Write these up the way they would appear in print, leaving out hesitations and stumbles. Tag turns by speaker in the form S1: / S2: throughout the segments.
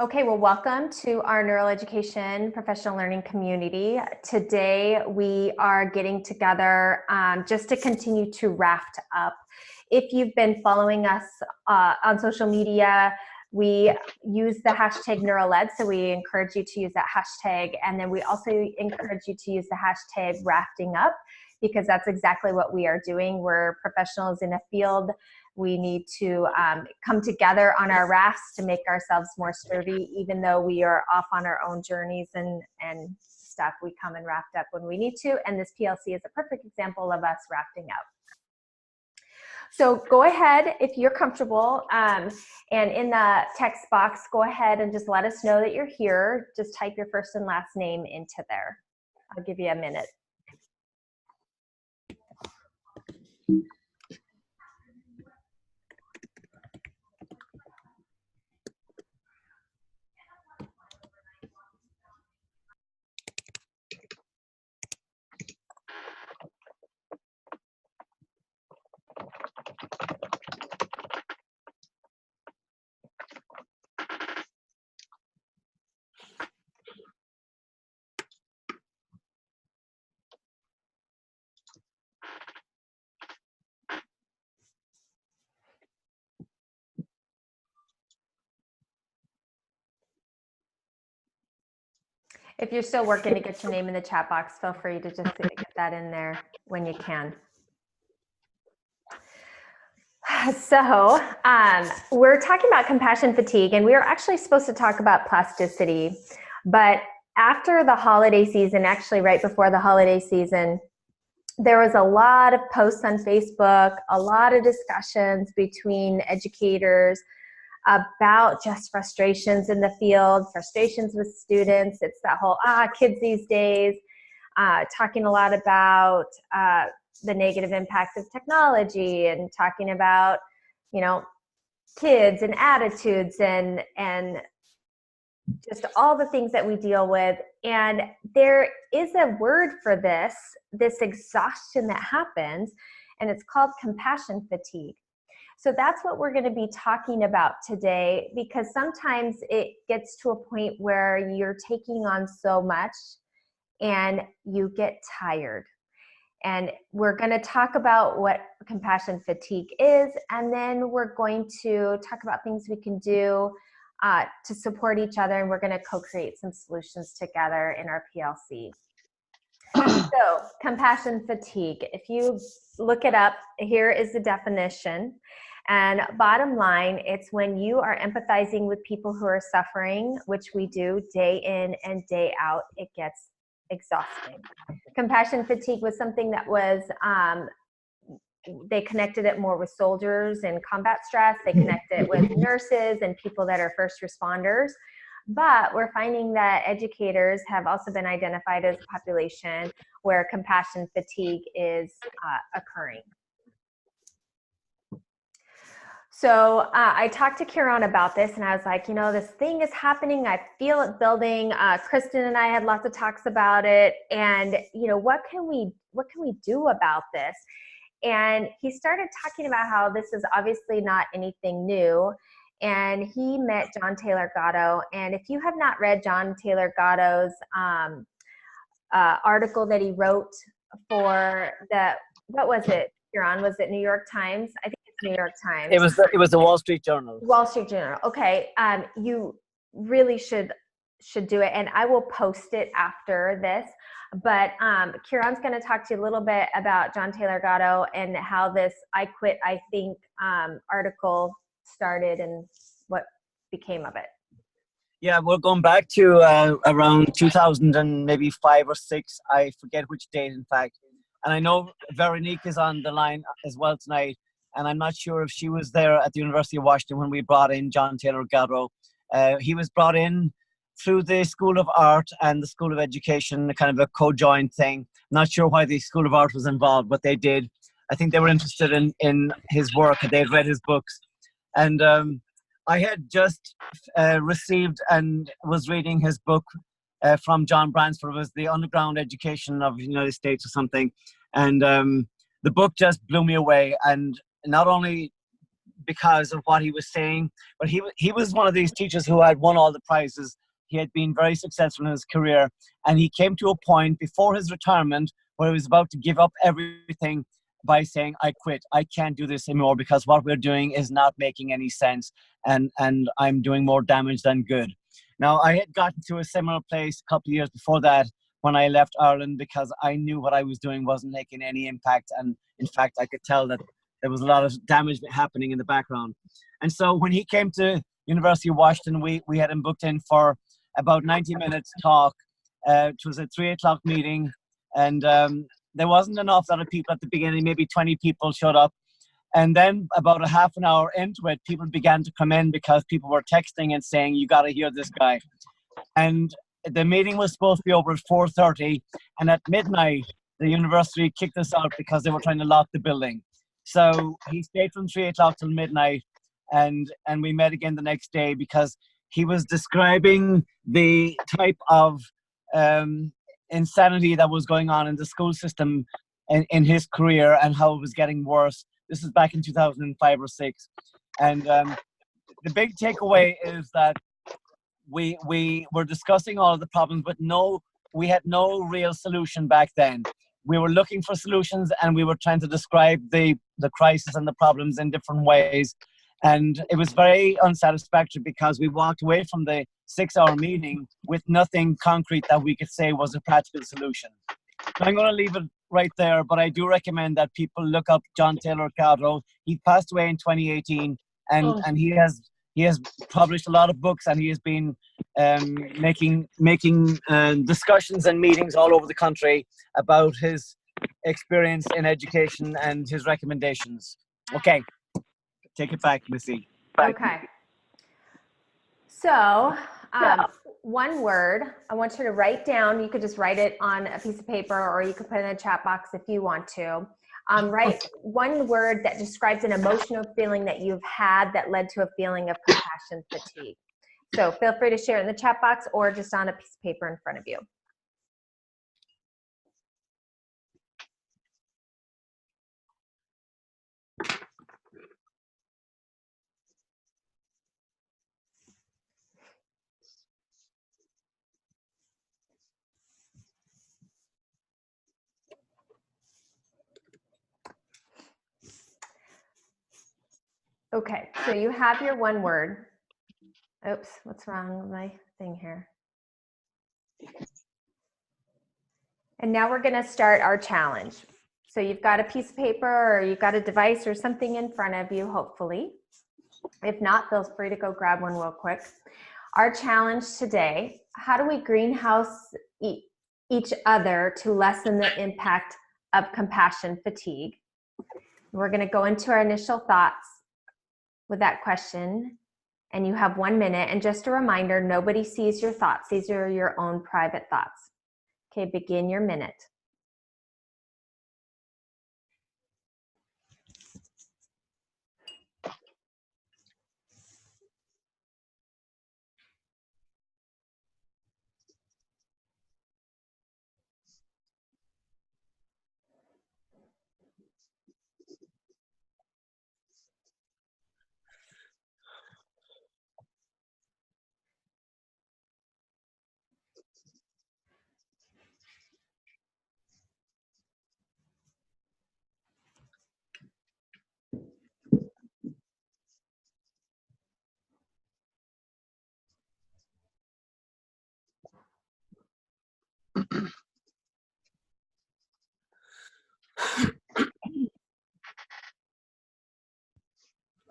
S1: Okay, well, welcome to our neuroeducation professional learning community. Today, we are getting together just to continue to raft up. If you've been following us on social media, we use the hashtag NeuroLed, so we encourage you to use that hashtag. And then we also encourage you to use the hashtag raftingup, because that's exactly what we are doing. We're professionals in a field. We need to come together on our rafts to make ourselves more sturdy. Even though we are off on our own journeys and stuff, we come and raft up when we need to. And this PLC is a perfect example of us rafting up. So go ahead if you're comfortable, and in the text box, go ahead and just let us know that you're here. Just type your first and last name into there. I'll give you a minute. If you're still working to get your name in the chat box, feel free to just get that in there when you can. So we're talking about compassion fatigue, and we were actually supposed to talk about plasticity, but after the holiday season, actually right before the holiday season, there was a lot of posts on Facebook, a lot of discussions between educators about just frustrations in the field, frustrations with students. It's that whole, kids these days, talking a lot about the negative impact of technology and talking about, kids and attitudes and just all the things that we deal with. And there is a word for this exhaustion that happens, and it's called compassion fatigue. So that's what we're going to be talking about today, because sometimes it gets to a point where you're taking on so much and you get tired. And we're going to talk about what compassion fatigue is, and then we're going to talk about things we can do to support each other, and we're going to co-create some solutions together in our PLC. So, compassion fatigue, if you look it up, here is the definition. And bottom line, it's when you are empathizing with people who are suffering, which we do day in and day out. It gets exhausting. Compassion fatigue was something that was, they connected it more with soldiers and combat stress. They connected it with nurses and people that are first responders. But we're finding that educators have also been identified as a population where compassion fatigue is occurring. So I talked to Kieran about this, and I was like, this thing is happening. I feel it building. Kristen and I had lots of talks about it, and what can we do about this? And he started talking about how this is obviously not anything new. And he met John Taylor Gatto. And if you have not read John Taylor Gatto's article that he wrote for what was it, Kieran? Was it New York Times? I think it's New York Times.
S2: It was the Wall Street Journal.
S1: Wall Street Journal. Okay. You really should do it, and I will post it after this. But Kieran's going to talk to you a little bit about John Taylor Gatto and how this "I Quit, I Think" article started and what became of it.
S2: Yeah, we're going back to around 2000 and maybe 5 or 6. I forget which date, in fact. And I know Veronique is on the line as well tonight, and I'm not sure if she was there at the University of Washington when we brought in John Taylor Gatto. He was brought in through the School of Art and the School of Education, kind of a co-joined thing. Not sure why the School of Art was involved, but they did. I think they were interested in his work, and they had read his books. And I had just received and was reading his book from John Bransford. It was The Underground Education of the United States or something. And the book just blew me away. And not only because of what he was saying, but he was one of these teachers who had won all the prizes. He had been very successful in his career, and he came to a point before his retirement where he was about to give up everything by saying, I quit. I can't do this anymore because what we're doing is not making any sense, and I'm doing more damage than good. Now, I had gotten to a similar place a couple of years before that when I left Ireland, because I knew what I was doing wasn't making any impact. And in fact, I could tell that there was a lot of damage happening in the background. And so when he came to University of Washington, we had him booked in for about 90 minutes talk. It was a 3 o'clock meeting, and there wasn't enough other people at the beginning. Maybe 20 people showed up. And then about a half an hour into it, people began to come in because people were texting and saying, you got to hear this guy. And the meeting was supposed to be over at 4:30. And at midnight, the university kicked us out because they were trying to lock the building. So he stayed from 3 o'clock till midnight. And we met again the next day because he was describing the type of insanity that was going on in the school system in his career and how it was getting worse. This is back in 2005 or 6. And the big takeaway is that we were discussing all of the problems, but we had no real solution back then. We were looking for solutions, and we were trying to describe the crisis and the problems in different ways. And it was very unsatisfactory because we walked away from the 6-hour meeting with nothing concrete that we could say was a practical solution. So I'm going to leave it right there, but I do recommend that people look up John Taylor Gatto. He passed away in 2018, and he has published a lot of books, and he has been making discussions and meetings all over the country about his experience in education and his recommendations. Okay, take it back, Missy.
S1: Okay. So, one word I want you to write down. You could just write it on a piece of paper, or you could put it in a chat box if you want to. Write one word that describes an emotional feeling that you've had that led to a feeling of compassion fatigue. So feel free to share it in the chat box or just on a piece of paper in front of you. Okay, so you have your one word. Oops, what's wrong with my thing here? And now we're gonna start our challenge. So you've got a piece of paper, or you've got a device or something in front of you, hopefully. If not, feel free to go grab one real quick. Our challenge today: how do we greenhouse each other to lessen the impact of compassion fatigue? We're gonna go into our initial thoughts with that question, and you have 1 minute. And just a reminder, nobody sees your thoughts. These are your own private thoughts. Okay, begin your minute.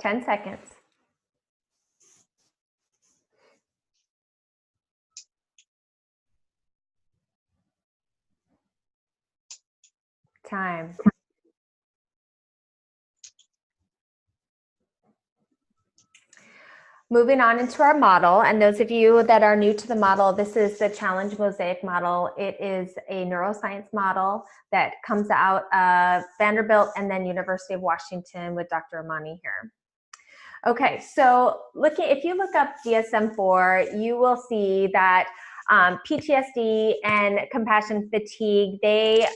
S1: Ten seconds. Time. Moving on into our model, and those of you that are new to the model, this is the Challenge Mosaic model. It is a neuroscience model that comes out of Vanderbilt and then University of Washington with Dr. Amani here. Okay, so if you look up DSM-4, you will see that PTSD and compassion fatigue, they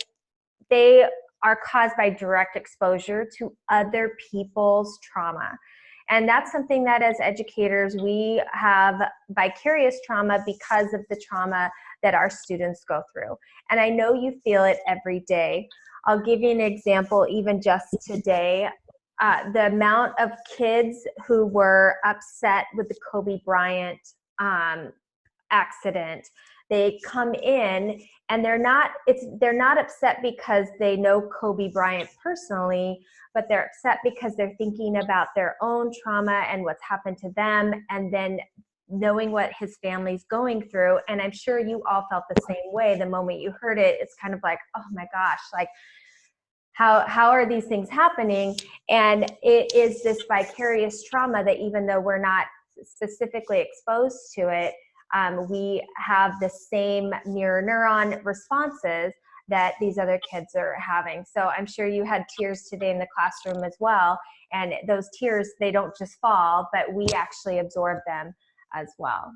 S1: are caused by direct exposure to other people's trauma. And that's something that as educators, we have vicarious trauma because of the trauma that our students go through. And I know you feel it every day. I'll give you an example, even just today. The amount of kids who were upset with the Kobe Bryant accident, they come in and they're not upset because they know Kobe Bryant personally, but they're upset because they're thinking about their own trauma and what's happened to them, and then knowing what his family's going through. And I'm sure you all felt the same way the moment you heard it. It's kind of like, oh my gosh, like how are these things happening? And it is this vicarious trauma that even though we're not specifically exposed to it, we have the same mirror neuron responses that these other kids are having. So I'm sure you had tears today in the classroom as well. And those tears, they don't just fall, but we actually absorb them as well.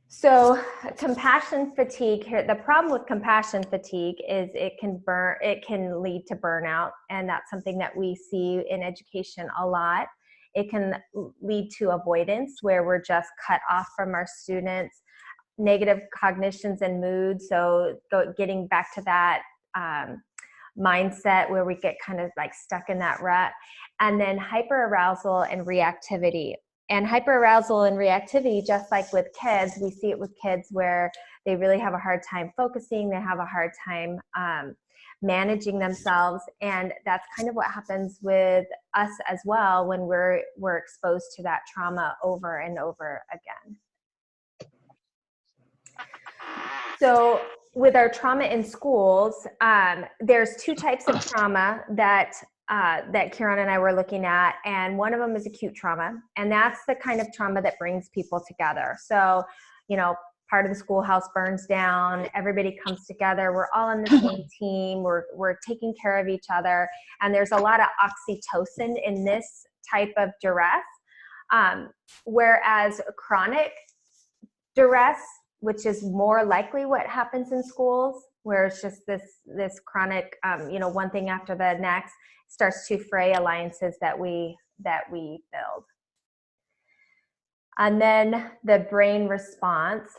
S1: So compassion fatigue here, the problem with compassion fatigue is it can lead to burnout. And that's something that we see in education a lot. It can lead to avoidance, where we're just cut off from our students, negative cognitions and mood. So getting back to that mindset where we get kind of like stuck in that rut. And then hyperarousal and reactivity. And hyperarousal and reactivity, just like with kids, we see it with kids where they really have a hard time focusing, they have a hard time managing themselves, and that's kind of what happens with us as well when we're exposed to that trauma over and over again. So with our trauma in schools, there's two types of trauma that Kieran and I were looking at, and one of them is acute trauma, and that's the kind of trauma that brings people together. So, you know, part of the schoolhouse burns down, everybody comes together, we're all on the same team, we're taking care of each other, and there's a lot of oxytocin in this type of duress, whereas chronic duress, which is more likely what happens in schools, where it's just this chronic, one thing after the next, starts to fray alliances that we build. And then the brain response,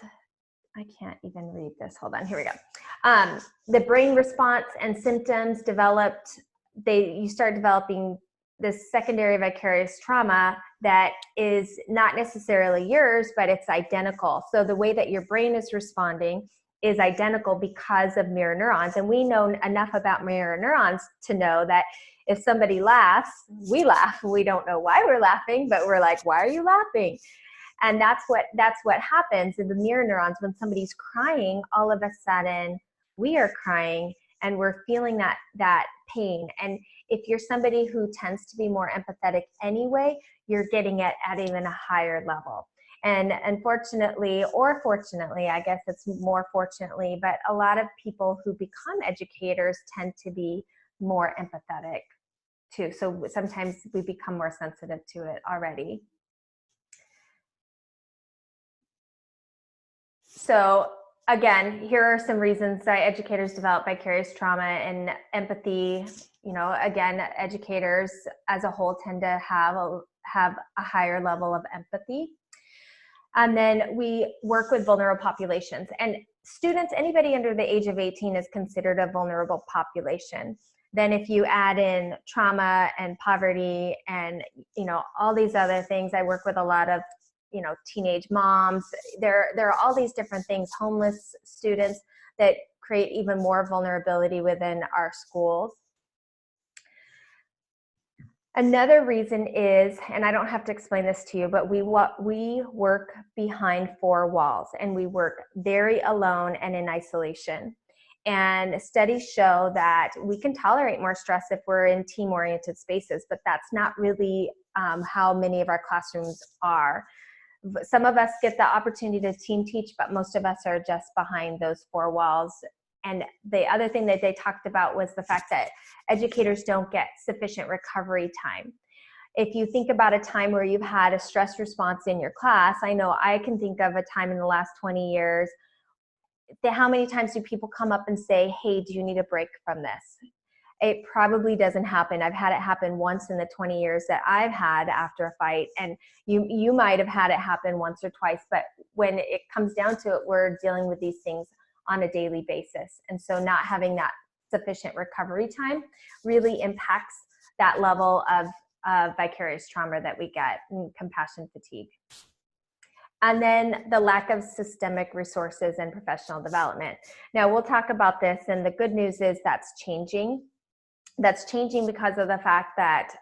S1: I can't even read this, hold on, here we go. The brain response and symptoms you start developing this secondary vicarious trauma that is not necessarily yours, but it's identical. So the way that your brain is responding is identical because of mirror neurons. And we know enough about mirror neurons to know that if somebody laughs, we laugh. We don't know why we're laughing, but we're like, why are you laughing? And that's what happens in the mirror neurons. When somebody's crying, all of a sudden we are crying and we're feeling that pain. And if you're somebody who tends to be more empathetic anyway, you're getting it at even a higher level. And unfortunately, or fortunately, I guess it's more fortunately, but a lot of people who become educators tend to be more empathetic too. So sometimes we become more sensitive to it already. So again, here are some reasons that educators develop vicarious trauma and empathy. You know, again, educators as a whole tend to have a higher level of empathy. And then we work with vulnerable populations. And students, anybody under the age of 18 is considered a vulnerable population. Then if you add in trauma and poverty and, all these other things, I work with a lot of, teenage moms. There are all these different things, homeless students, that create even more vulnerability within our schools. Another reason is, and I don't have to explain this to you, but we work behind four walls, and we work very alone and in isolation. And studies show that we can tolerate more stress if we're in team-oriented spaces, but that's not really how many of our classrooms are. Some of us get the opportunity to team teach, but most of us are just behind those four walls. And the other thing that they talked about was the fact that educators don't get sufficient recovery time. If you think about a time where you've had a stress response in your class, I know I can think of a time in the last 20 years, how many times do people come up and say, hey, do you need a break from this? it probably doesn't happen. I've had it happen once in the 20 years that I've had after a fight, and you might have had it happen once or twice, but when it comes down to it, we're dealing with these things on a daily basis. And so not having that sufficient recovery time really impacts that level of vicarious trauma that we get in compassion fatigue. And then the lack of systemic resources and professional development. Now we'll talk about this, and the good news is that's changing. That's changing because of the fact that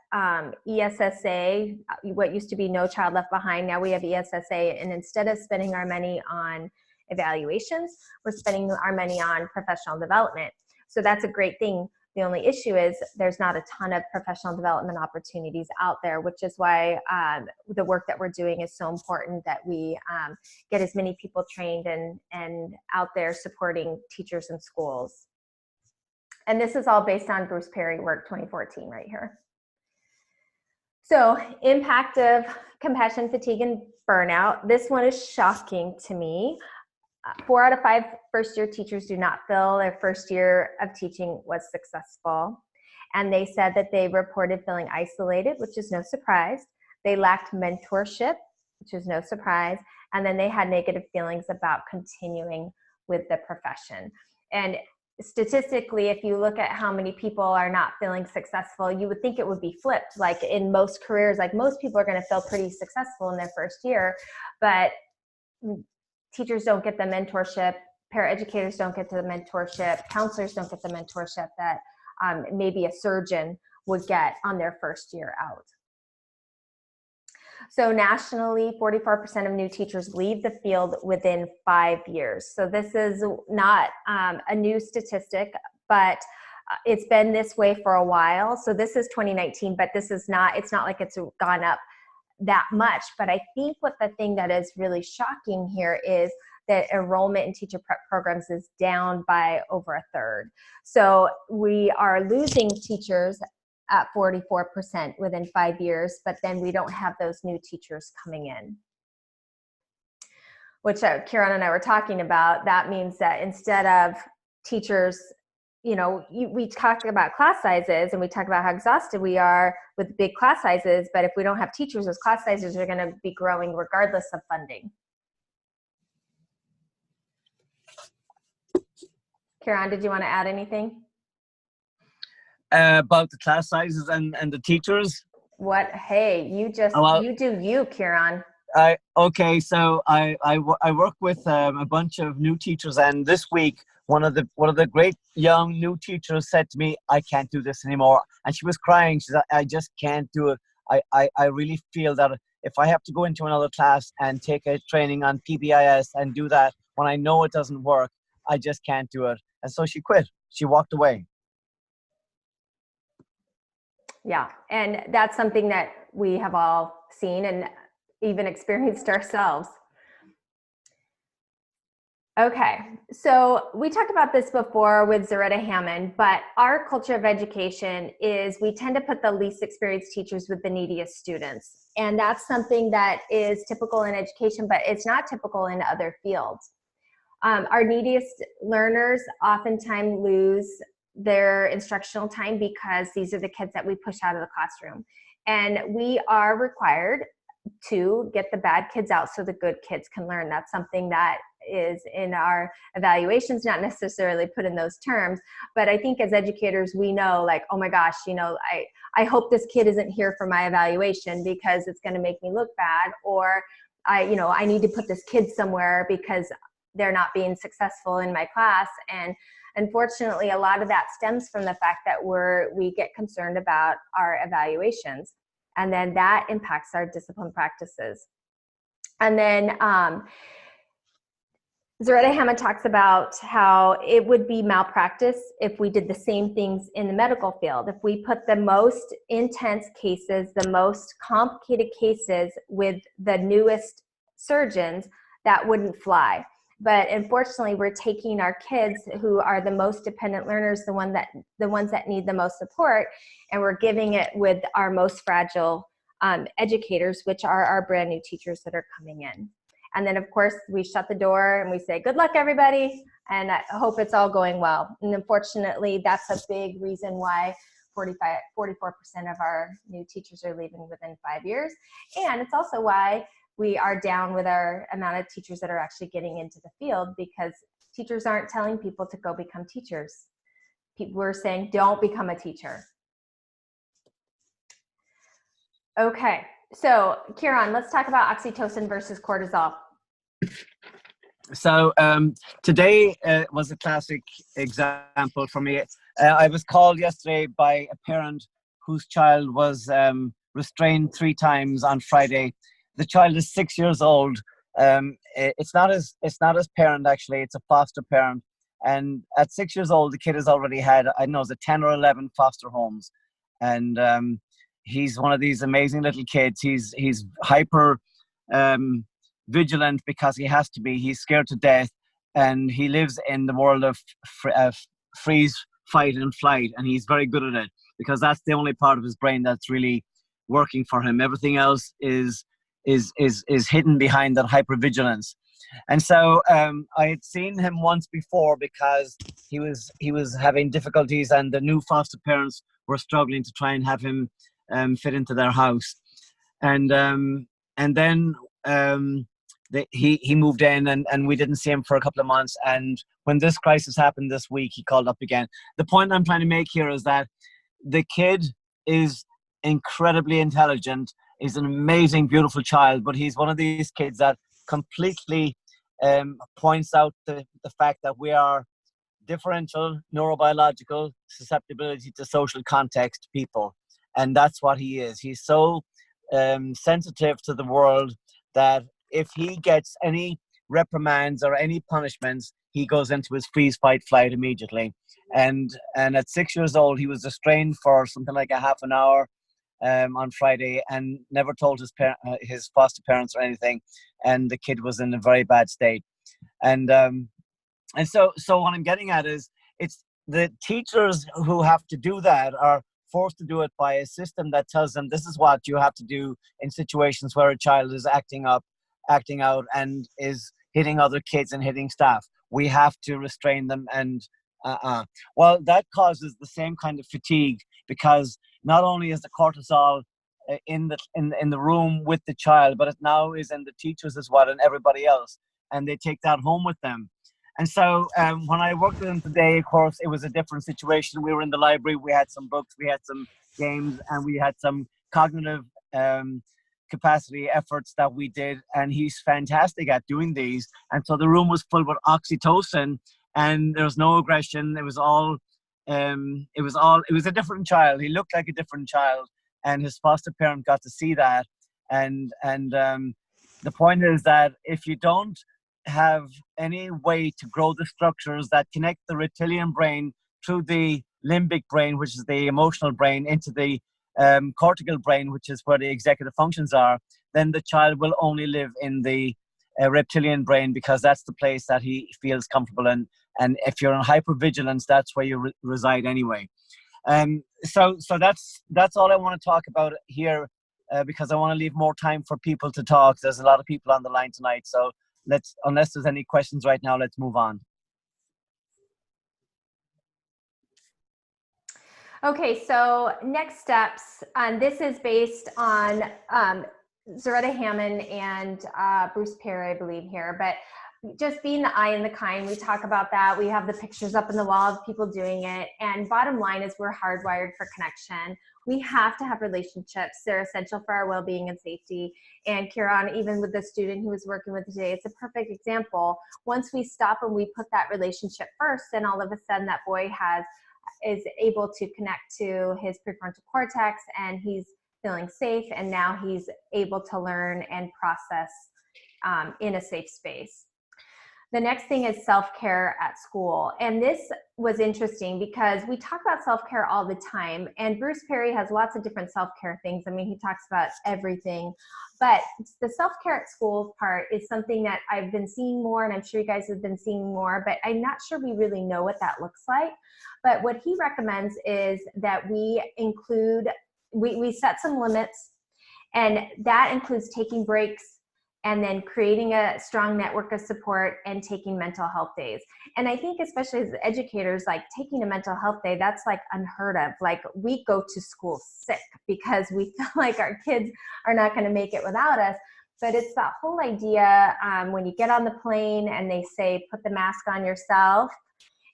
S1: ESSA, what used to be No Child Left Behind, now we have ESSA, and instead of spending our money on evaluations, we're spending our money on professional development. So that's a great thing. The only issue is there's not a ton of professional development opportunities out there, which is why the work that we're doing is so important, that we get as many people trained and out there supporting teachers in schools. And this is all based on Bruce Perry work 2014 right here. So impact of compassion fatigue and burnout. This one is shocking to me. 4 out of 5 first-year teachers do not feel their first year of teaching was successful. And they said that they reported feeling isolated, which is no surprise. They lacked mentorship, which is no surprise. And then they had negative feelings about continuing with the profession. And statistically, if you look at how many people are not feeling successful, you would think it would be flipped. Like in most careers, like most people are going to feel pretty successful in their first year, but teachers don't get the mentorship, paraeducators don't get the mentorship, counselors don't get the mentorship that maybe a surgeon would get on their first year out. So nationally, 44% of new teachers leave the field within 5 years. So this is not a new statistic, but it's been this way for a while. So this is 2019, but this is not, it's not like it's gone up that much. But I think what the thing that is really shocking here is that enrollment in teacher prep programs is down by over a third. So we are losing teachers at 44% within 5 years, but then we don't have those new teachers coming in. Which Kieran and I were talking about, that means that instead of teachers, you know, we talk about class sizes and we talk about how exhausted we are with big class sizes, but if we don't have teachers, those class sizes are gonna be growing regardless of funding. Kieran, did you wanna add anything?
S2: About the class sizes and the teachers.
S1: What? Hey, you just, you do you, Kieran.
S2: Okay, so I work with a bunch of new teachers, and this week one of the great young new teachers said to me, "I can't do this anymore," and she was crying. She said, "I just can't do it. I really feel that if I have to go into another class and take a training on PBIS and do that when I know it doesn't work, I just can't do it." And so she quit. She walked away.
S1: Yeah, and that's something that we have all seen and even experienced ourselves. Okay, so we talked about this before with Zaretta Hammond, but our culture of education is we tend to put the least experienced teachers with the neediest students. And that's something that is typical in education, but it's not typical in other fields. Our neediest learners oftentimes lose their instructional time because these are the kids that we push out of the classroom. And we are required to get the bad kids out so the good kids can learn. That's something that is in our evaluations, not necessarily put in those terms, but I think as educators, we know, like, oh my gosh, you know, I hope this kid isn't here for my evaluation because it's going to make me look bad, or I need to put this kid somewhere because they're not being successful in my class. And unfortunately, a lot of that stems from the fact that we get concerned about our evaluations, and then that impacts our discipline practices. And then Zaretta Hammond talks about how it would be malpractice if we did the same things in the medical field. If we put the most intense cases, the most complicated cases with the newest surgeons, that wouldn't fly. But unfortunately, we're taking our kids who are the most dependent learners, the ones that need the most support, and we're giving it with our most fragile educators, which are our brand new teachers that are coming in. And then, of course, we shut the door and we say, good luck, everybody. and I hope it's all going well. And unfortunately, that's a big reason why 44% of our new teachers are leaving within 5 years. And it's also why we are down with our amount of teachers that are actually getting into the field, because teachers aren't telling people to go become teachers. We're saying, don't become a teacher. Okay, so Kieran, let's talk about oxytocin versus cortisol.
S2: So today was a classic example for me. I was called yesterday by a parent whose child was restrained 3 times on Friday. The child is 6 years old. It's not his parent, actually. It's a foster parent. And at 6 years old, the kid has already had, I don't know, is it 10 or 11 foster homes. And he's one of these amazing little kids. He's hyper vigilant because he has to be. He's scared to death, and he lives in the world of freeze, fight, and flight. And he's very good at it because that's the only part of his brain that's really working for him. Everything else is hidden behind that hypervigilance. And so I had seen him once before because he was having difficulties, and the new foster parents were struggling to try and have him fit into their house. And then he moved in, and we didn't see him for a couple of months. And when this crisis happened this week, he called up again. The point I'm trying to make here is that the kid is incredibly intelligent. He's an amazing, beautiful child, but he's one of these kids that completely points out the fact that we are differential, neurobiological, susceptibility to social context people. And that's what he is. He's so sensitive to the world that if he gets any reprimands or any punishments, he goes into his freeze, fight, flight immediately. And at 6 years old, he was restrained for something like a half an hour on Friday, and never told his foster parents or anything. And the kid was in a very bad state. And so what I'm getting at is, it's the teachers who have to do that are forced to do it by a system that tells them this is what you have to do in situations where a child is acting out, and is hitting other kids and hitting staff. We have to restrain them. And well, that causes the same kind of fatigue, because not only is the cortisol in the room with the child, but it now is in the teachers as well, and everybody else, and they take that home with them. And so when I worked with him today, of course, it was a different situation. We were in the library, we had some books, we had some games, and we had some cognitive capacity efforts that we did, and he's fantastic at doing these. And so the room was full with oxytocin, and there was no aggression. It was a different child. He looked like a different child, and his foster parent got to see that. And the point is that if you don't have any way to grow the structures that connect the reptilian brain through the limbic brain, which is the emotional brain, into the cortical brain, which is where the executive functions are, then the child will only live in the reptilian brain, because that's the place that he feels comfortable in. And if you're in hypervigilance, that's where you reside anyway. So that's all I want to talk about here, because I want to leave more time for people to talk. There's a lot of people on the line tonight, so unless there's any questions right now, let's move on.
S1: Okay, so next steps, this is based on Zaretta Hammond and Bruce Perry, I believe here, but just being the eye and the kind, we talk about that. We have the pictures up on the wall of people doing it. And bottom line is, we're hardwired for connection. We have to have relationships. They're essential for our well-being and safety. And Kieran, even with the student who was working with today, it's a perfect example. Once we stop and we put that relationship first, then all of a sudden that boy is able to connect to his prefrontal cortex, and he's feeling safe, and now he's able to learn and process in a safe space. The next thing is self-care at school. And this was interesting because we talk about self-care all the time, and Bruce Perry has lots of different self-care things. I mean, he talks about everything, but the self-care at school part is something that I've been seeing more, and I'm sure you guys have been seeing more, but I'm not sure we really know what that looks like. But what he recommends is that we set some limits, and that includes taking breaks, and then creating a strong network of support and taking mental health days. And I think especially as educators, like taking a mental health day, that's like unheard of. Like we go to school sick because we feel like our kids are not going to make it without us. But it's that whole idea when you get on the plane and they say, put the mask on yourself.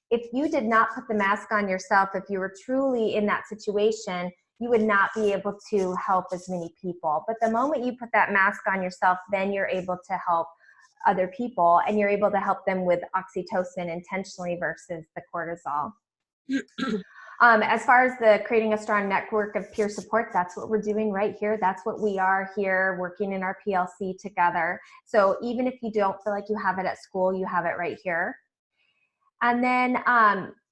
S1: If you did not put the mask on yourself, if you were truly in that situation, you would not be able to help as many people. But the moment you put that mask on yourself, then you're able to help other people, and you're able to help them with oxytocin intentionally versus the cortisol. As far as the creating a strong network of peer support, that's what we're doing right here. That's what we are here working in our PLC together. So even if you don't feel like you have it at school, you have it right here. And then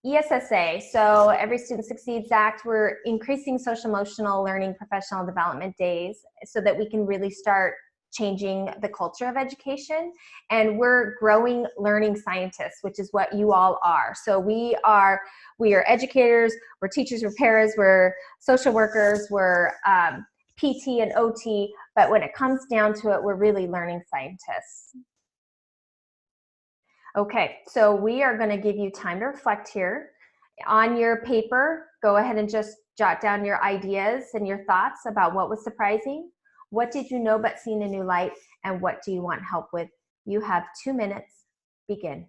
S1: ESSA, so Every Student Succeeds Act, we're increasing social emotional learning professional development days so that we can really start changing the culture of education. And we're growing learning scientists, which is what you all are. So we are educators, we're teachers, we're paras, we're social workers, we're PT and OT, but when it comes down to it, we're really learning scientists. Okay, so we are going to give you time to reflect here. On your paper, go ahead and just jot down your ideas and your thoughts about what was surprising, what did you know but see in a new light, and what do you want help with. You have 2 minutes. Begin.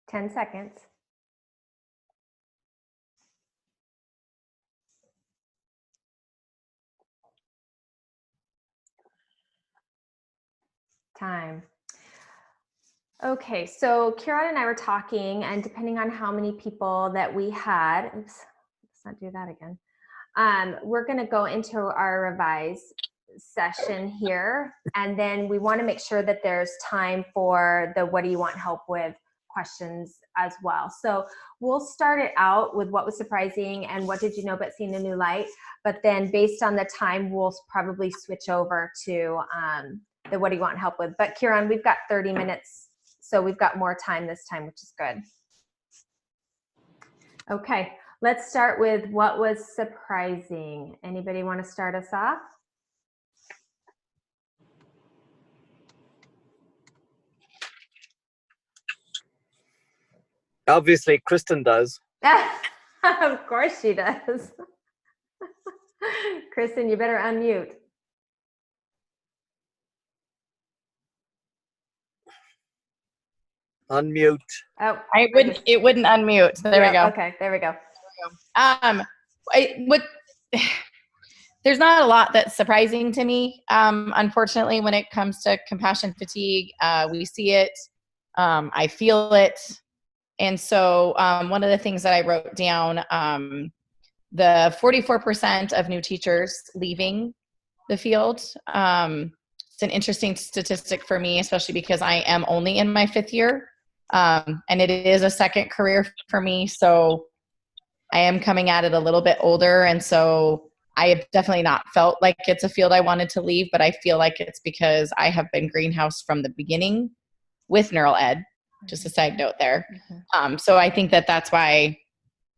S1: Ten seconds. Time. Okay, so Kieran and I were talking, and depending on how many people that we had, oops, let's not do that again. We're going to go into our revise session here, and then we want to make sure that there's time for the what do you want help with questions as well. So we'll start it out with what was surprising and what did you know but see in a new light, but then based on the time, we'll probably switch over to the what do you want help with. But Kieran, we've got 30 minutes. So we've got more time this time, which is good. Okay, let's start with what was surprising. Anybody want to start us off?
S2: Obviously, Kristen does.
S1: Of course she does. Kristen, you better unmute.
S2: Unmute.
S1: Oh,
S3: it wouldn't unmute. So there we go.
S1: Okay, there we go.
S3: There's not a lot that's surprising to me. Unfortunately, when it comes to compassion fatigue, we see it, I feel it. And so one of the things that I wrote down the 44% of new teachers leaving the field. It's an interesting statistic for me, especially because I am only in my 5th year. And it is a second career for me. So I am coming at it a little bit older. And so I have definitely not felt like it's a field I wanted to leave, but I feel like it's because I have been greenhouse from the beginning with neural ed, just a side note there. So I think that that's why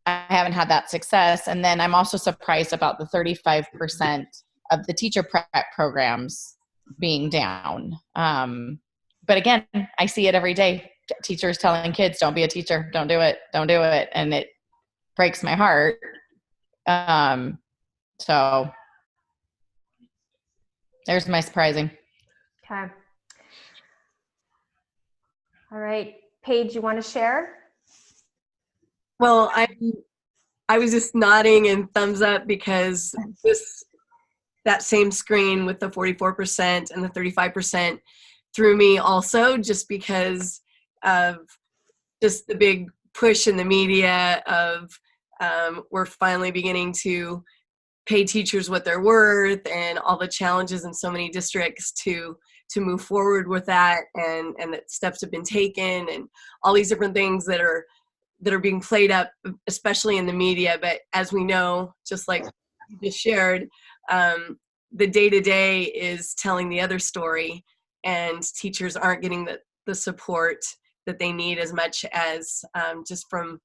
S3: I haven't had that success. And then I'm also surprised about the 35% of the teacher prep programs being down. But again, I see it every day. Teachers telling kids, don't be a teacher, don't do it, don't do it. And it breaks my heart. So there's my surprising.
S1: Okay. All right. Paige, you want to share?
S4: Well, I was just nodding and thumbs up because that same screen with the 44% and the 35% threw me also, just because of just the big push in the media of we're finally beginning to pay teachers what they're worth, and all the challenges in so many districts to move forward with that, and that steps have been taken, and all these different things that are being played up, especially in the media. But as we know, just like you just shared, the day-to-day is telling the other story, and teachers aren't getting the support that they need, as much as just from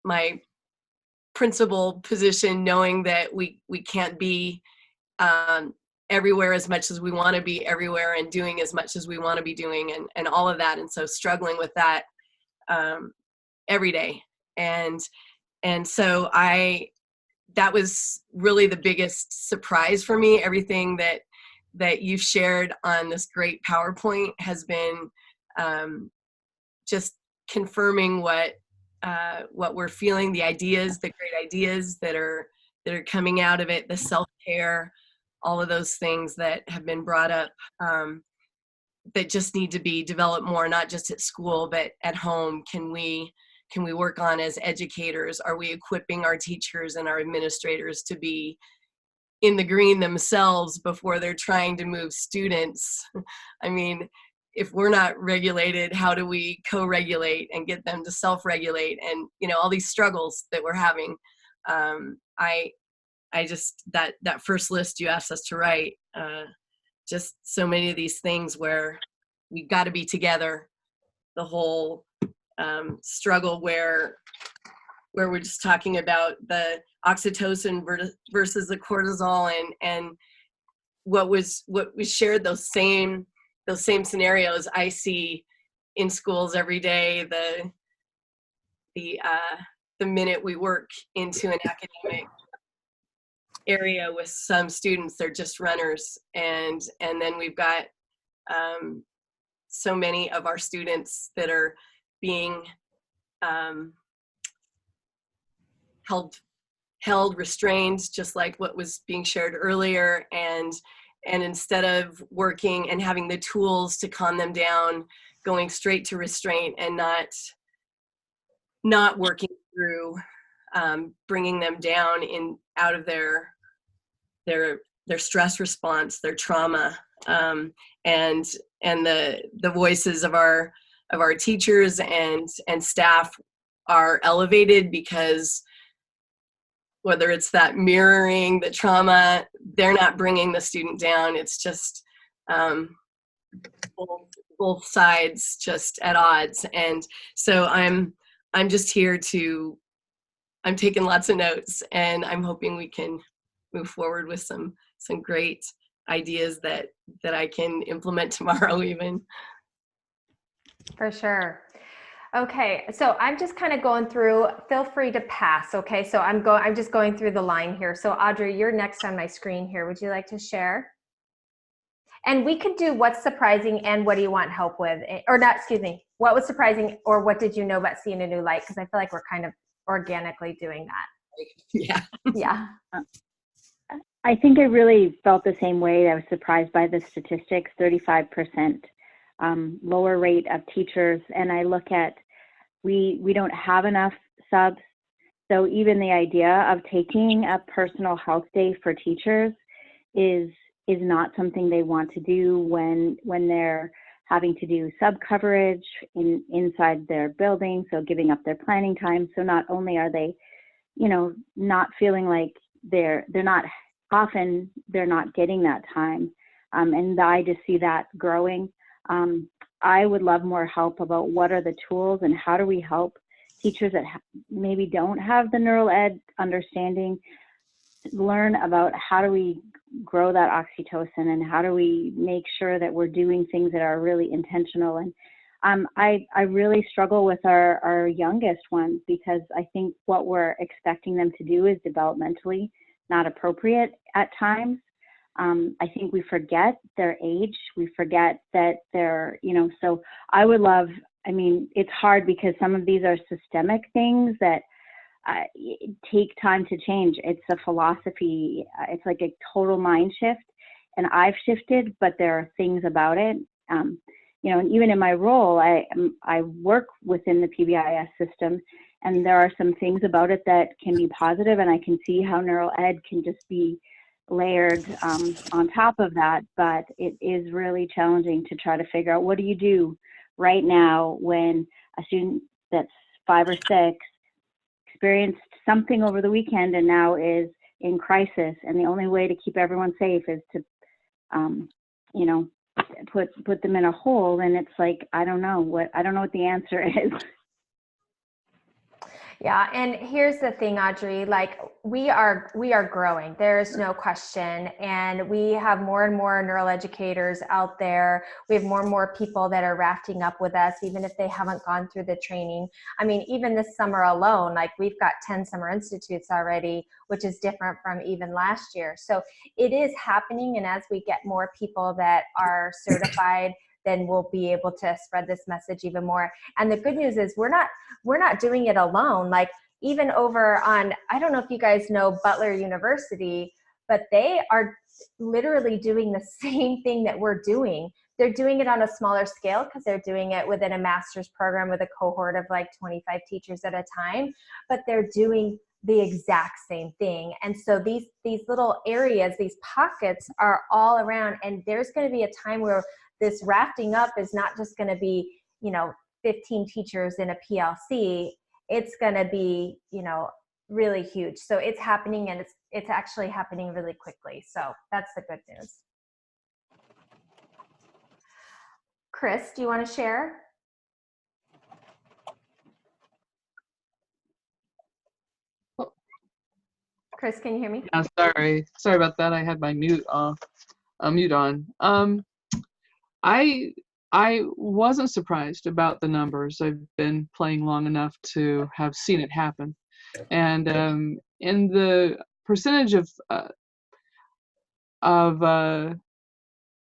S4: my principal position, knowing that we can't be everywhere as much as we want to be everywhere, and doing as much as we want to be doing, and all of that. And so struggling with that every day. And so that was really the biggest surprise for me. Everything that you've shared on this great PowerPoint has been just confirming what we're feeling, the great ideas that are coming out of it, the self-care, all of those things that have been brought up, that just need to be developed more, not just at school, but at home. Can we work on as educators? Are we equipping our teachers and our administrators to be in the green themselves before they're trying to move students? I mean, if we're not regulated, how do we co-regulate and get them to self-regulate? And, all these struggles that we're having. I just, that first list you asked us to write, just so many of these things where we've got to be together, the whole struggle where we're just talking about the oxytocin versus the cortisol, and what was shared, those same scenarios I see in schools every day. The minute we work into an academic area with some students, they're just runners, and then we've got so many of our students that are being held, restrained, just like what was being shared earlier, and instead of working and having the tools to calm them down, going straight to restraint, and not working through bringing them down out of their stress response, their trauma, and the voices of our teachers and staff are elevated, because whether it's that mirroring the trauma, they're not bringing the student down. It's just both sides just at odds. And so I'm just here I'm taking lots of notes, and I'm hoping we can move forward with some great ideas that I can implement tomorrow even.
S1: For sure. Okay, so I'm just kind of going through, feel free to pass, okay? So I'm just going through the line here. So Audrey, you're next on my screen here. Would you like to share? And we could do what's surprising and what do you want help with? Or not, excuse me, what was surprising or what did you know about seeing a new light? Because I feel like we're kind of organically doing that.
S4: Yeah.
S1: Yeah.
S5: I think I really felt the same way. I was surprised by the statistics, 35% lower rate of teachers. And I look at, we don't have enough subs. So even the idea of taking a personal health day for teachers is not something they want to do when they're having to do sub coverage inside their building, so giving up their planning time. So not only are they, not feeling like they're not getting that time, and I just see that growing. I would love more help about what are the tools and how do we help teachers that maybe don't have the neural ed understanding learn about how do we grow that oxytocin and how do we make sure that we're doing things that are really intentional. And I really struggle with our youngest ones, because I think what we're expecting them to do is developmentally not appropriate at times. I think we forget their age. We forget that they're, so I would love, it's hard because some of these are systemic things that take time to change. It's a philosophy. It's like a total mind shift, and I've shifted, but there are things about it. And even in my role, I work within the PBIS system, and there are some things about it that can be positive, and I can see how neural ed can just be layered on top of that. But it is really challenging to try to figure out, what do you do right now when a student that's 5 or 6 experienced something over the weekend and now is in crisis, and the only way to keep everyone safe is to put them in a hole. And it's like, I don't know what the answer is.
S1: Yeah, and here's the thing, Audrey, like we are growing. There is no question. And we have more and more neural educators out there. We have more and more people that are rafting up with us, even if they haven't gone through the training. Even this summer alone, like we've got 10 summer institutes already, which is different from even last year. So it is happening. And as we get more people that are certified, then we'll be able to spread this message even more. And the good news is we're not doing it alone. Like even over on, I don't know if you guys know Butler University, but they are literally doing the same thing that we're doing. They're doing it on a smaller scale because they're doing it within a master's program with a cohort of like 25 teachers at a time, but they're doing the exact same thing. And so these little areas, these pockets are all around, and there's going to be a time where this rafting up is not just going to be, 15 teachers in a PLC. It's going to be, really huge. So it's happening, and it's actually happening really quickly. So that's the good news. Chris, do you want to share? Chris, can you hear me?
S6: Yeah, sorry about that. I had my mute on. I wasn't surprised about the numbers. I've been playing long enough to have seen it happen, and in the percentage of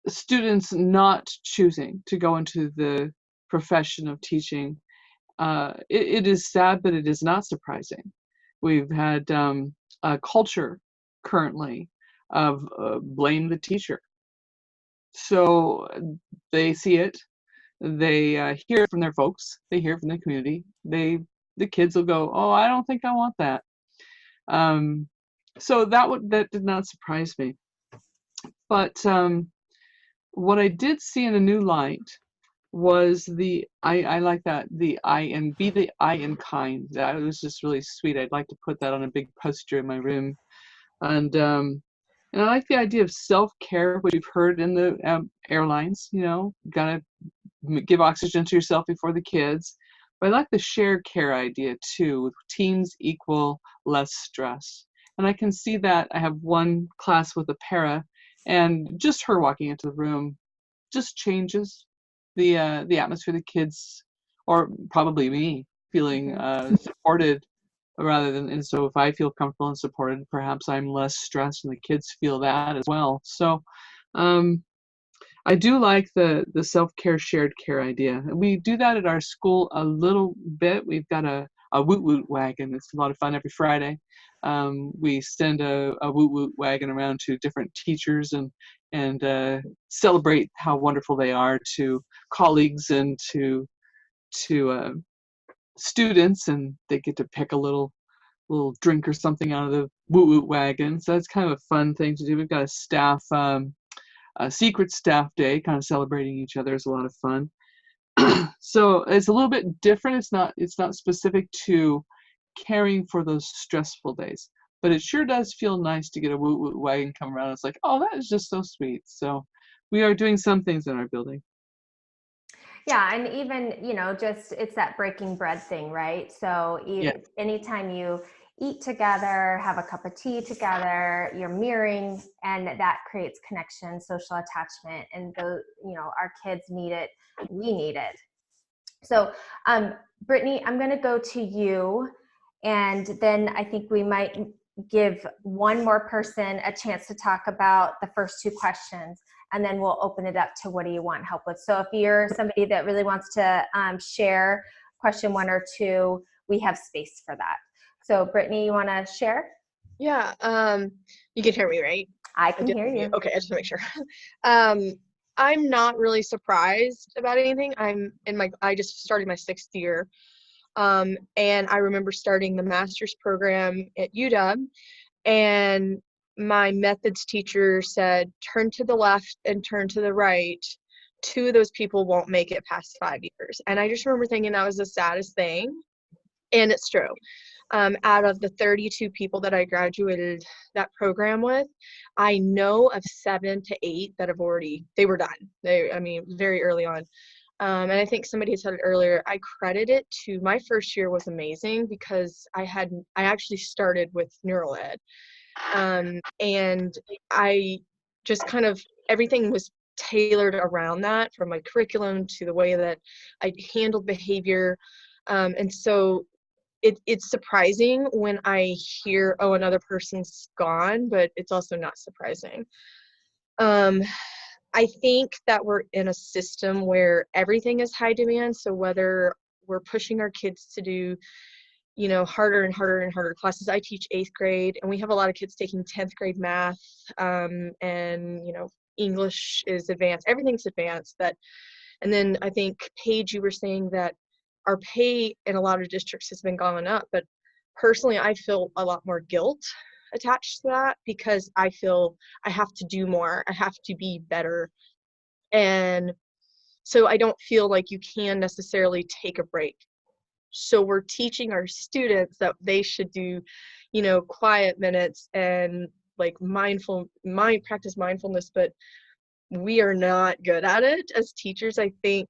S6: students not choosing to go into the profession of teaching, it is sad, but it is not surprising. We've had a culture currently of blame the teacher. So they see it, they hear it from their folks, they hear it from the community. The kids will go, "Oh, I don't think I want that." So that did not surprise me. But what I did see in a new light was I like that, the I and be the I in kind. That was just really sweet. I'd like to put that on a big poster in my room. And I like the idea of self-care, which we've heard in the airlines, gotta give oxygen to yourself before the kids. But I like the shared care idea too, with teams equal less stress. And I can see that. I have one class with a para, and just her walking into the room just changes the atmosphere. The kids, or probably me, feeling supported rather than, and so if I feel comfortable and supported, perhaps I'm less stressed, and the kids feel that as well. So I do like the self-care shared care idea. We do that at our school a little bit. We've got a woot woot wagon. It's a lot of fun every Friday. We send a woot woot wagon around to different teachers and celebrate how wonderful they are to colleagues and to students, and they get to pick a little little drink or something out of the woot woot wagon. So that's kind of a fun thing to do. We've got a secret staff day, kind of celebrating each other is a lot of fun. So it's a little bit different. It's not specific to caring for those stressful days, but it sure does feel nice to get a woot woot wagon come around. It's like, oh, that is just so sweet. So we are doing some things in our building.
S1: Yeah, and even, just it's that breaking bread thing, right? So anytime you eat together, have a cup of tea together, you're mirroring, and that creates connection, social attachment, and those, our kids need it, we need it. So, Brittany, I'm going to go to you, and then I think we might give one more person a chance to talk about the first two questions, and then we'll open it up to what do you want help with. So if you're somebody that really wants to share question 1 or 2, we have space for that. So Brittany, you want to share?
S7: Yeah, you can hear me, right?
S1: I can hear you.
S7: Okay, I just want to make sure. I'm not really surprised about anything. I just started my 6th year. And I remember starting the master's program at UW, and my methods teacher said, turn to the left and turn to the right. 2 of those people won't make it past 5 years. And I just remember thinking that was the saddest thing. And it's true. Out of the 32 people that I graduated that program with, I know of 7 to 8 that they were done. Very early on. And I think somebody said it earlier, I credit it to my first year was amazing because I actually started with neural ed. And I just kind of, everything was tailored around that, from my curriculum to the way that I handled behavior. And so it's surprising when I hear, oh, another person's gone, but it's also not surprising. I think that we're in a system where everything is high demand. So whether we're pushing our kids to do, harder and harder and harder classes. I teach 8th grade, and we have a lot of kids taking 10th grade math, and, English is advanced. Everything's advanced. And then I think, Paige, you were saying that our pay in a lot of districts has been going up, but personally, I feel a lot more guilt attached to that because I feel I have to do more. I have to be better. And so I don't feel like you can necessarily take a break. So we're teaching our students that they should do, quiet minutes and like practice mindfulness, but we are not good at it as teachers, I think,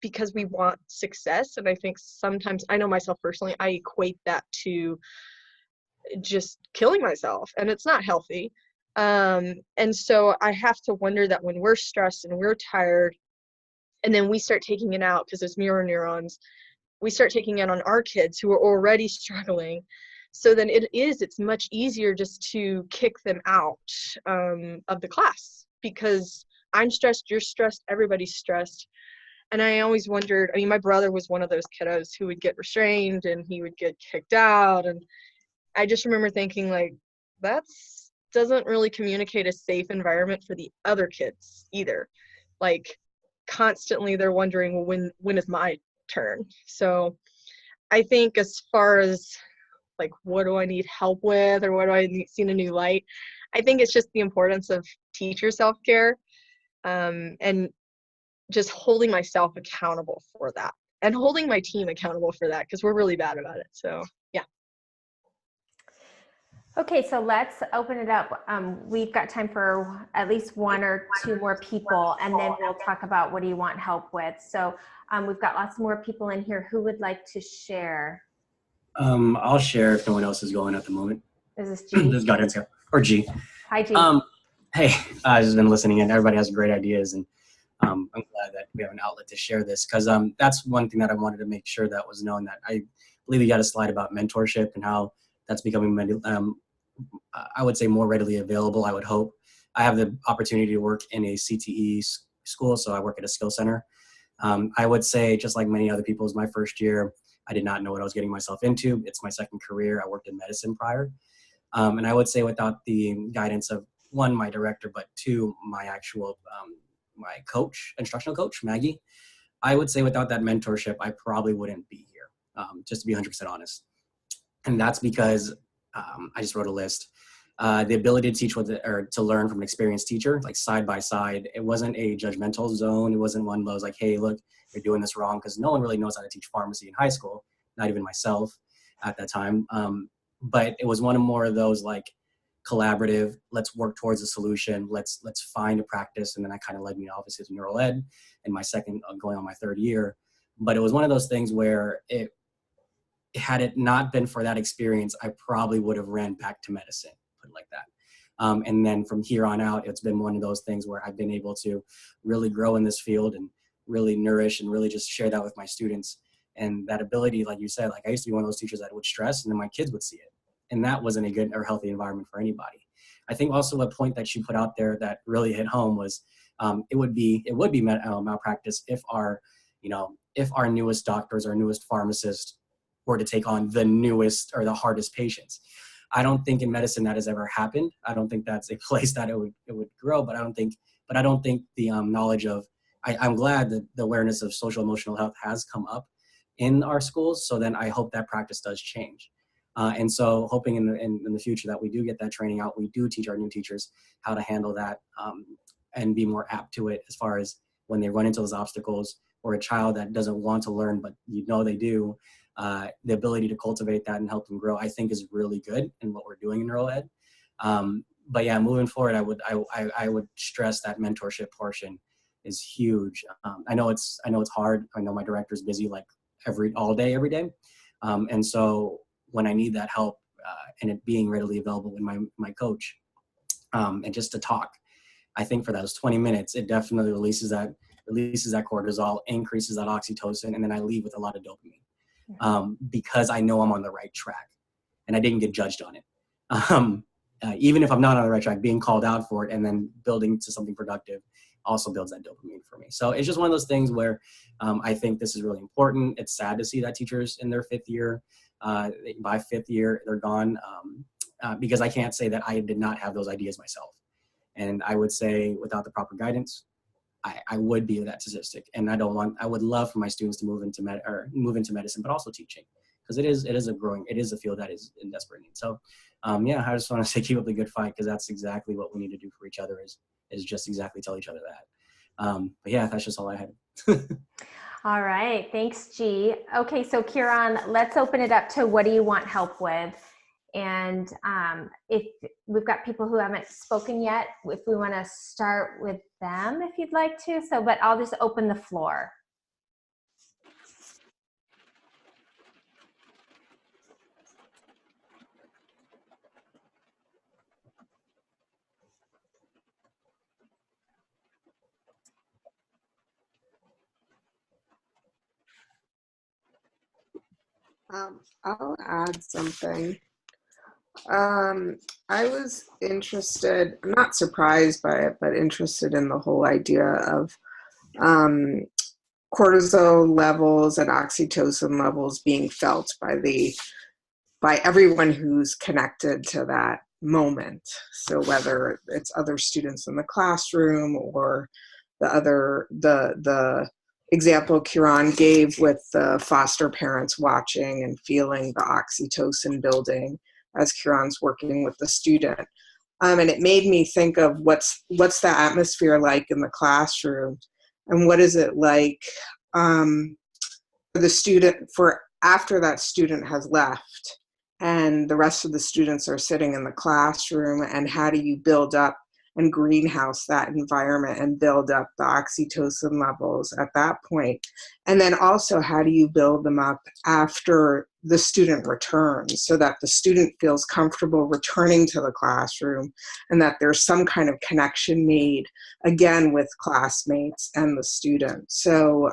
S7: because we want success. And I think sometimes, I know myself personally, I equate that to just killing myself, and it's not healthy. And so I have to wonder that when we're stressed and we're tired, and then we start taking it out because it's mirror neurons, we start taking it on our kids who are already struggling. So then it's much easier just to kick them out of the class because I'm stressed, you're stressed, everybody's stressed. And I always wondered, my brother was one of those kiddos who would get restrained and he would get kicked out. And I just remember thinking, like, that doesn't really communicate a safe environment for the other kids either. Like, constantly they're wondering, well, when is my turn? So I think as far as, like, what do I need help with or what do I see in a new light, I think it's just the importance of teacher self-care, and just holding myself accountable for that and holding my team accountable for that because we're really bad about it. So yeah.
S1: Okay, so let's open it up. We've got time for at least 1 or 2 more people, and then we'll talk about what do you want help with. So we've got lots more people in here. Who would like to share?
S8: I'll share if no one else is going at the moment.
S1: Is this G?
S8: This is Gaudencio, or G.
S1: Hi, G.
S8: Hey, I've just been listening, and everybody has great ideas, and I'm glad that we have an outlet to share this because that's one thing that I wanted to make sure that was known, that I believe you got a slide about mentorship and how that's becoming, I would say, more readily available, I would hope. I have the opportunity to work in a CTE school, so I work at a skill center. I would say, just like many other people, it was my first year. I did not know what I was getting myself into. It's my second career. I worked in medicine prior. And I would say without the guidance of, 1, my director, but 2, my actual my coach, instructional coach, Maggie, I would say without that mentorship, I probably wouldn't be here, just to be 100% honest. And that's because I just wrote a list. The ability to teach or to learn from an experienced teacher, like side by side. It wasn't a judgmental zone. It wasn't one of those like, hey, look, you're doing this wrong, because no one really knows how to teach pharmacy in high school, not even myself at that time. But it was one of more of those like collaborative, let's work towards a solution, let's find a practice. And then that kind of led me obviously to neural ed in my second, going on my third year. But it was one of those things where had it not been for that experience, I probably would have ran back to medicine, put it like that. And then from here on out, it's been one of those things where I've been able to really grow in this field and really nourish and really just share that with my students. And that ability, like you said, like I used to be one of those teachers that would stress and then my kids would see it. And that wasn't a good or healthy environment for anybody. I think also a point that you put out there that really hit home was it would be malpractice if our newest doctors or newest pharmacists were to take on the newest or the hardest patients. I don't think in medicine that has ever happened. I don't think that's a place that it would grow, but I don't think the knowledge of, I'm glad that the awareness of social emotional health has come up in our schools. So then I hope that practice does change. And so hoping in the future that we do get that training out, we do teach our new teachers how to handle that and be more apt to it as far as when they run into those obstacles, or a child that doesn't want to learn, but they do, the ability to cultivate that and help them grow, I think is really good in what we're doing in neural ed. But yeah, moving forward, I would stress that mentorship portion is huge. I know it's hard. I know my director's busy like all day, every day. And so when I need that help and it being readily available with my coach and just to talk, I think for those 20 minutes, it definitely releases that cortisol, increases that oxytocin, and then I leave with a lot of dopamine because I know I'm on the right track and I didn't get judged on it. Even if I'm not on the right track, being called out for it and then building to something productive also builds that dopamine for me. So it's just one of those things where I think this is really important. It's sad to see that teachers in their fifth year, by fifth year, they're gone because I can't say that I did not have those ideas myself. And I would say without the proper guidance, I would be that statistic. And I would love for my students to move into medicine, but also teaching, because it is a field that is in desperate need. So yeah, I just want to say keep up the good fight, because that's exactly what we need to do for each other is just exactly tell each other that. But yeah, that's just all I had.
S1: All right. Thanks, G. Okay. So Kieran, let's open it up to what do you want help with? And if we've got people who haven't spoken yet, if we want to start with them, if you'd like to. So, but I'll just open the floor.
S9: I'll add something. I was interested, I'm not surprised by it, but interested in the whole idea of cortisol levels and oxytocin levels being felt by everyone who's connected to that moment. So whether it's other students in the classroom or the example Kieran gave with the foster parents watching and feeling the oxytocin building as Kieran's working with the student. And it made me think of what's the atmosphere like in the classroom, and what is it like for the student, for after that student has left and the rest of the students are sitting in the classroom, and how do you build up and greenhouse that environment and build up the oxytocin levels at that point? And then also, how do you build them up after the student returns, so that the student feels comfortable returning to the classroom and that there's some kind of connection made again with classmates and the student. So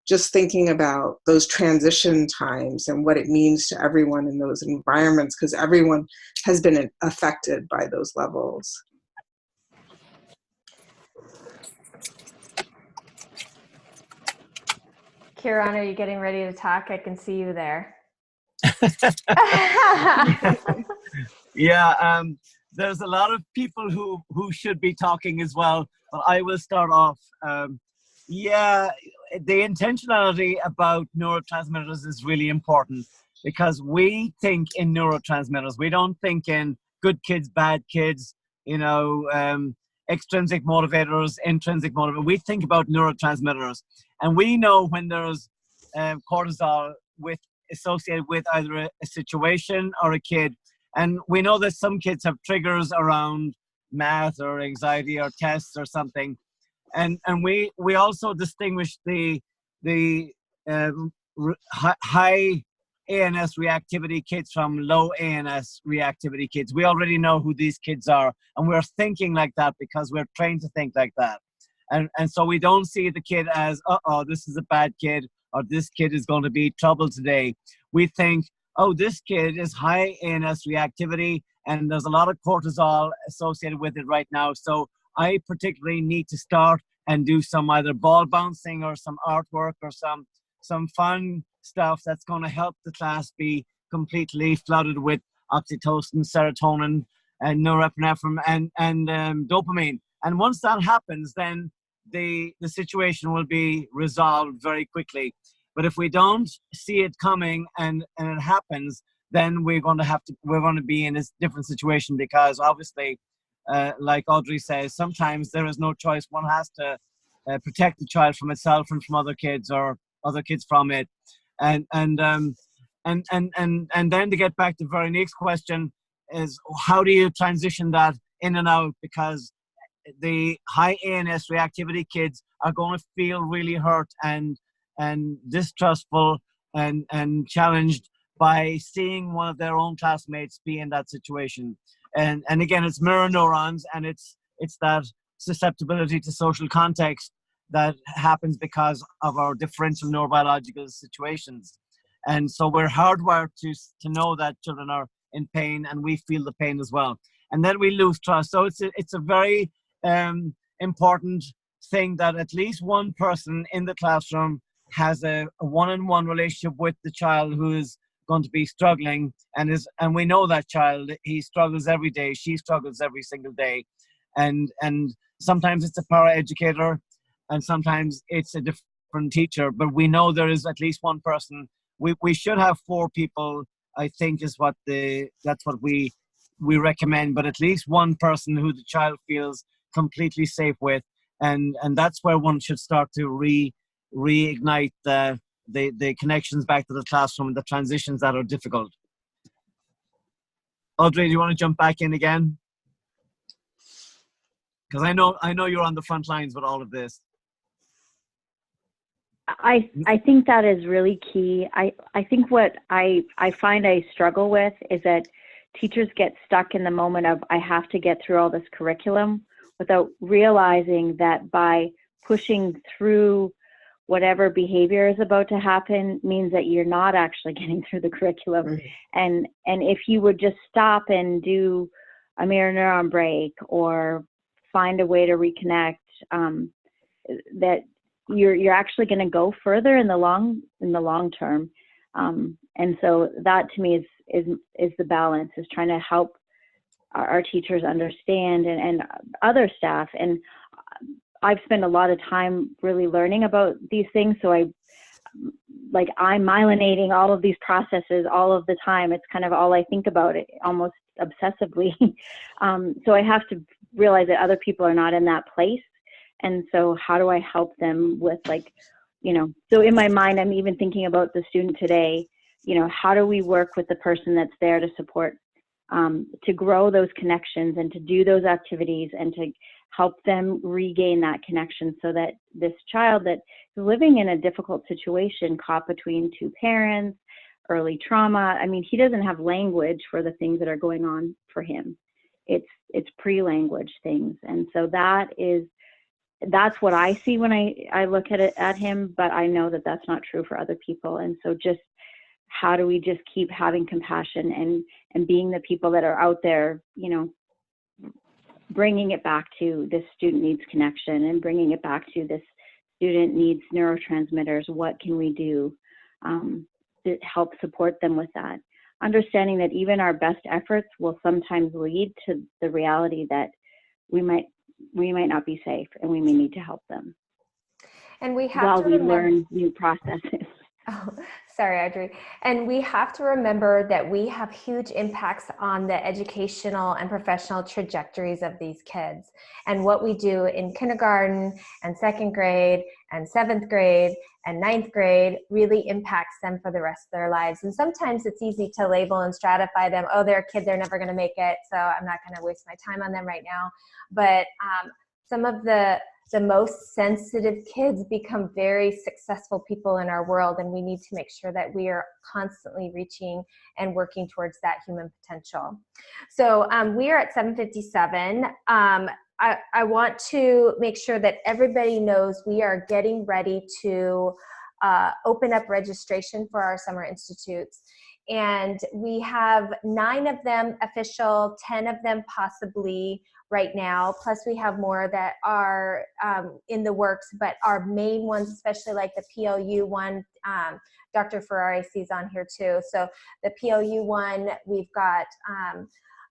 S9: just thinking about those transition times and what it means to everyone in those environments, because everyone has been affected by those levels.
S1: Kieran, are you getting ready to talk? I can see you there.
S2: Yeah, there's a lot of people who should be talking as well, but I will start off. Yeah, the intentionality about neurotransmitters is really important. because we think in neurotransmitters. We don't think in good kids, bad kids, extrinsic motivators, intrinsic motivators. We think about neurotransmitters. And we know when there's cortisol associated with either a situation or a kid. And we know that some kids have triggers around math or anxiety or tests or something. And we also distinguish the high ANS reactivity kids from low ANS reactivity kids. We already know who these kids are, and we're thinking like that because we're trained to think like that. And so we don't see the kid as, this is a bad kid, or this kid is going to be trouble today. We think, this kid is high ANS reactivity, and there's a lot of cortisol associated with it right now. So I particularly need to start and do some either ball bouncing or some artwork or some fun stuff that's going to help the class be completely flooded with oxytocin, serotonin, and norepinephrine and dopamine. And once that happens, then the situation will be resolved very quickly. But if we don't see it coming and it happens, then we're going to be in a different situation, because obviously, like Audrey says, sometimes there is no choice. One has to protect the child from itself and from other kids, or other kids from it. And then to get back to Veronique's question is, how do you transition that in and out? Because the high ANS reactivity kids are going to feel really hurt and distrustful and challenged by seeing one of their own classmates be in that situation. And again, it's mirror neurons, and it's that susceptibility to social context that happens because of our differential neurobiological situations. And so we're hardwired to know that children are in pain, and we feel the pain as well. And then we lose trust. So it's a very important thing that at least one person in the classroom has a one-on-one relationship with the child who is going to be struggling, and we know that child, he struggles every day, she struggles every single day, and sometimes it's a paraeducator, and sometimes it's a different teacher, but we know there is at least one person. We should have 4 people, I think, is that's what we recommend, but at least one person who the child feels completely safe with, and that's where one should start to reignite the connections back to the classroom and the transitions that are difficult. Audrey, do you want to jump back in again? Because I know you're on the front lines with all of this.
S5: I think that is really key. I think what I find I struggle with is that teachers get stuck in the moment of, I have to get through all this curriculum, without realizing that by pushing through whatever behavior is about to happen means that you're not actually getting through the curriculum. Mm-hmm. And if you would just stop and do a mirror neuron break or find a way to reconnect, that you're actually going to go further in the long term. And so that to me is the balance, is trying to help our teachers understand and other staff. And I've spent a lot of time really learning about these things. So I'm myelinating all of these processes all of the time. It's kind of all I think about, it almost obsessively. So I have to realize that other people are not in that place. And so how do I help them with, so in my mind, I'm even thinking about the student today, how do we work with the person that's there to support, to grow those connections and to do those activities and to help them regain that connection, so that this child that is living in a difficult situation, caught between 2 parents, early trauma, he doesn't have language for the things that are going on for him. It's pre-language things. And so that's what I see when I look at him, but I know that that's not true for other people. And so just how do we just keep having compassion and being the people that are out there, bringing it back to this student needs connection, and bringing it back to this student needs neurotransmitters. What can we do to help support them with that? Understanding that even our best efforts will sometimes lead to the reality that we might not be safe, and we may need to help them.
S1: And we have
S5: while
S1: to
S5: we learn new processes.
S1: Oh, Sorry, Audrey. And we have to remember that we have huge impacts on the educational and professional trajectories of these kids. And what we do in kindergarten and second grade and seventh grade and ninth grade really impacts them for the rest of their lives. And sometimes it's easy to label and stratify them. Oh, they're a kid, they're never going to make it, so I'm not going to waste my time on them right now. But some of the most sensitive kids become very successful people in our world, and we need to make sure that we are constantly reaching and working towards that human potential. So we are at 7:57. I want to make sure that everybody knows we are getting ready to open up registration for our summer institutes. And we have 9 of them official, 10 of them possibly right now. Plus we have more that are in the works, but our main ones, especially like the PLU one, Dr. Ferrari sees on here too. So the PLU one, we've got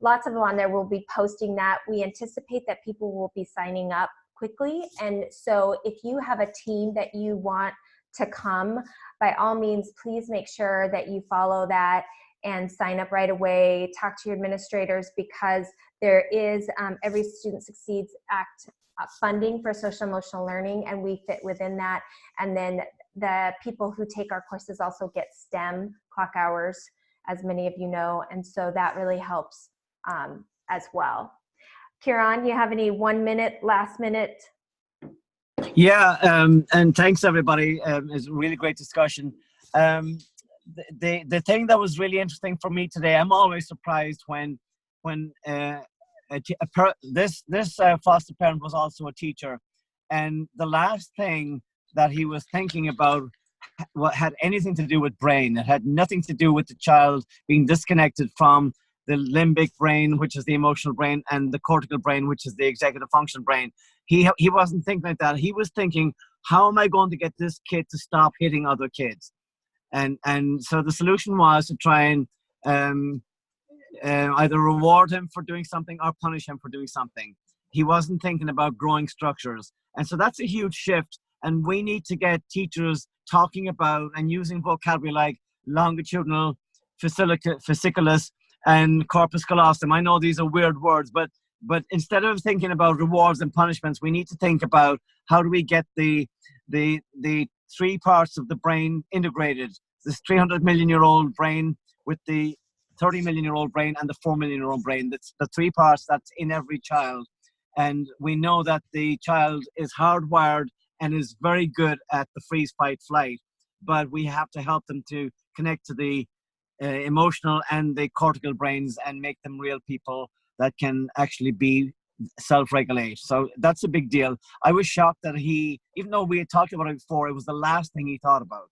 S1: lots of them on there. We'll be posting that. We anticipate that people will be signing up quickly. And so if you have a team that you want to come, by all means, please make sure that you follow that and sign up right away. Talk to your administrators, because there is Every Student Succeeds Act funding for social emotional learning, and we fit within that. And then the people who take our courses also get STEM clock hours, as many of you know, and so that really helps as well. Kieran, you have any 1 minute, last minute?
S2: Yeah, and thanks everybody. It's a really great discussion. The thing that was really interesting for me today, I'm always surprised when this foster parent was also a teacher, and the last thing that he was thinking about what had anything to do with brain. It had nothing to do with the child being disconnected from the limbic brain, which is the emotional brain, and the cortical brain, which is the executive function brain. He wasn't thinking like that. He was thinking, how am I going to get this kid to stop hitting other kids? And so the solution was to try and either reward him for doing something or punish him for doing something. He wasn't thinking about growing structures. And so that's a huge shift. And we need to get teachers talking about and using vocabulary like longitudinal fasciculus and corpus callosum. I know these are weird words, but instead of thinking about rewards and punishments, we need to think about how do we get the 3 parts of the brain integrated. This 300 million year old brain with the 30 million year old brain and the 4 million year old brain. That's the 3 parts that's in every child. And we know that the child is hardwired and is very good at the freeze, fight, flight. But we have to help them to connect to the emotional and the cortical brains and make them real people that can actually be self-regulate. So that's a big deal. I was shocked that he, even though we had talked about it before, it was the last thing he thought about.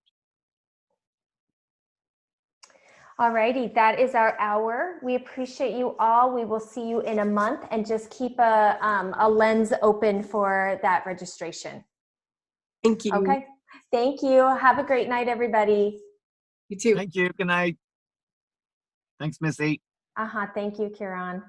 S1: Alrighty, that is our hour. We appreciate you all. We will see you in a month, and just keep a lens open for that registration.
S4: Thank you.
S1: Okay, thank you. Have a great night, everybody.
S4: You too.
S2: Thank you. Good night. Thanks, Missy.
S1: Thank you, Kieran.